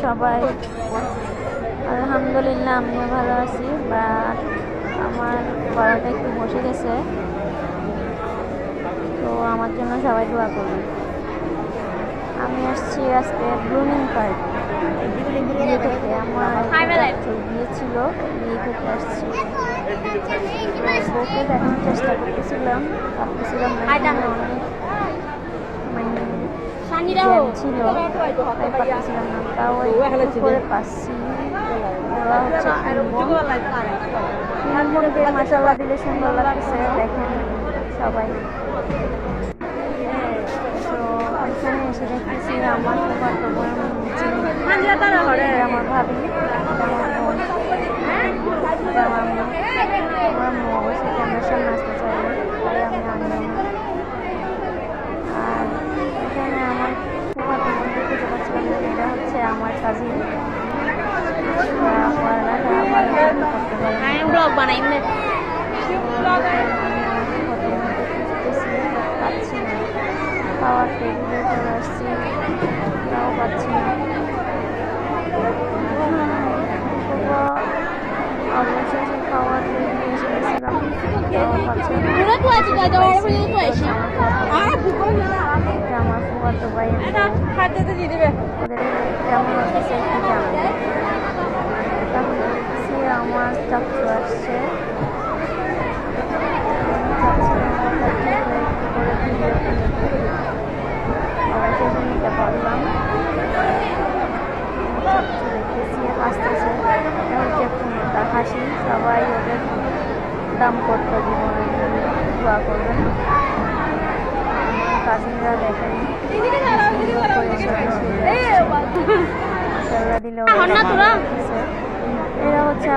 সবাই? আলহামদুলিল্লাহ আমিও ভালো আছি, বাট আমার গলাটা একটু বসে গেছে, তো আমার জন্য সবাই দোয়া করবেন। আমি আসছি আজকে ব্লুমিং পার্ক বিয়ে করতে। আমার বিয়ে ছিল, বিয়ে করতে আসছি। বউকে দেখানোর চেষ্টা করতেছিলাম, ভাবতেছিলাম অনেক ছিল, তাই পাচ্ছিলাম না, তাও একটু করে পাচ্ছি। ওরা হচ্ছে মাসাল্লাহ দিলে সুন্দর লাগতেছে, দেখেন সবাই। তো এখানে এসে দেখতেছি আমার ফুফাতো বোন, আমার ভাবি, আমার মা অবশ্যই ক্যামেরার সামনে আসতে চাইবে, তাই আমি আনলাম। আর এখানে আমার ফুফাতো বোনকে খুঁজে পাচ্ছিলাম না, এটা হচ্ছে আমার কাজিন। পাচ্ছি না, খাওয়ার টেবিলে চলে আসছি, তাও পাচ্ছি না। অবশেষে খাওয়ার টেবিলে এসে গেছিলাম, তাও পাচ্ছি না। এটা আমার ফুফাতো ভাই, ওদের কেমন লাগছে একটু জানাবে। তাহলে দেখছি আমার চাচু আসছে, অবশেষে নিতে পারলাম। দেখতেছি আসতেছে, এটা হচ্ছে পূর্ণতা হাসি। সবাই ওদের দাম করতো জীবনের জন্য দোয়া করবেন। কাজিনরা দেখেন দিলেও এরা হচ্ছে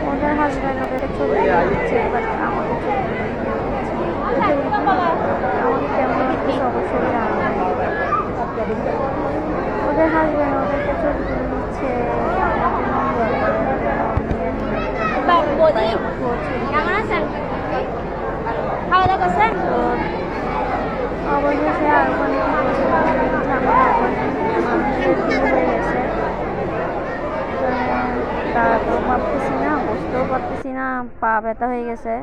ওদের হাজব্যান্ড ওদের ছবি দিচ্ছে, বাট আমাদের ছবি আমাকে কেমন লাগতেছে অবশ্যই জানাবেন। ওদের হাজব্যান্ড ওদেরকে ছবি তুলে দিচ্ছে, অবশেষে আর ওখানে হয়ে গেছে, দাঁড়াতেও পারতেছি না, বসতেও পারতেছি না, পা ব্যথা হয়ে গেছে।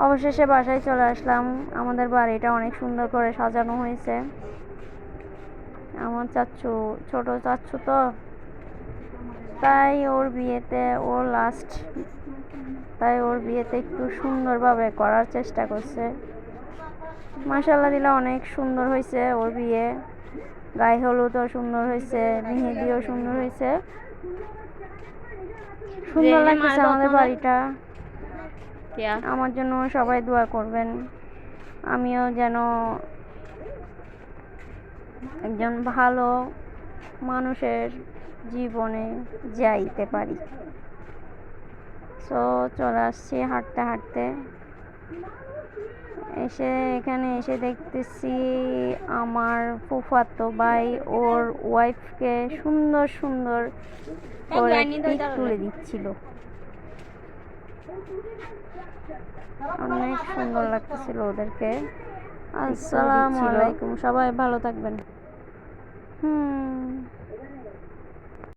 অবশেষে বাসায় চলে আসলাম। আমাদের বাড়িটা অনেক সুন্দর করে সাজানো হয়েছে। আমার চাচ্চু, ছোট চাচ্চু তো, তাই ওর বিয়েতে তাই ওর বিয়েতে একটু সুন্দরভাবে করার চেষ্টা করছে। মাশাআল্লাহ দিলা অনেক সুন্দর হয়েছে ওর বিয়ে। গায়ে হলুদও সুন্দর হয়েছে, মেহেদিও সুন্দর হয়েছে, সুন্দর লাগতেছে আমাদের বাড়িটা। আমার জন্য সবাই দোয়া করবেন, আমিও যেন একজন ভালো মানুষের জীবনে যাইতে পারি। সো চলে আসছি হাঁটতে হাঁটতে, এখানে এসে দেখতেছি আমার ফুফাতো ভাই ওর ওয়াইফকে সুন্দর সুন্দর করে পিক তুলে দিচ্ছিল। অনেক সুন্দর লাগতেছিল ওদেরকে। আসসালামু আলাইকুম, সবাই ভালো থাকবেন।